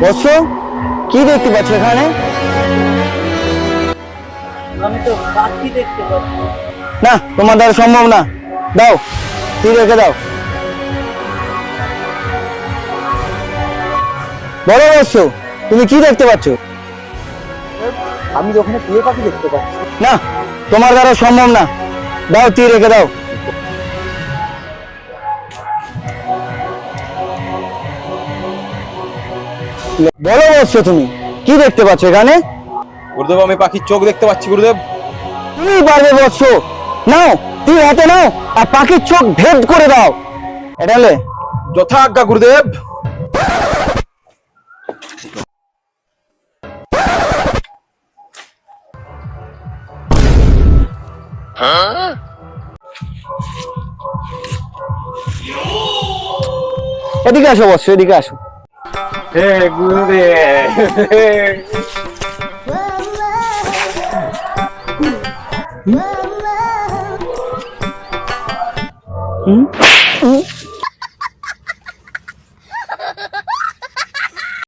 বৎস, কি দেখতে পাচ্ছ এখানে? আমি তো পাখি দেখতে পাচ্ছি। না, তোমার দ্বারা সম্ভব না। দাও, তীর রেখে দাও। বলো বৎস, তুমি কি দেখতে পাচ্ছ? আমি তো ওখানে টিয়া পাখি দেখতে পাচ্ছি। না, তোমার দ্বারা সম্ভব না। দাও, তীর রেখে দাও। বলো বৎস, তুমি কি দেখতে পাচ্ছ এখানে? গুরুদেব, আমি পাখির চোখ দেখতে পাচ্ছি গুরুদেব। তুমি পারবে বৎস। নাও, তীর হাতে নাও আর পাখির চোখ ভেদ করে দাও। এটালে যথা আজ্ঞা গুরুদেব। এদিকে আসো বৎস, এদিকে আসো। হে গুরুদেব। হুম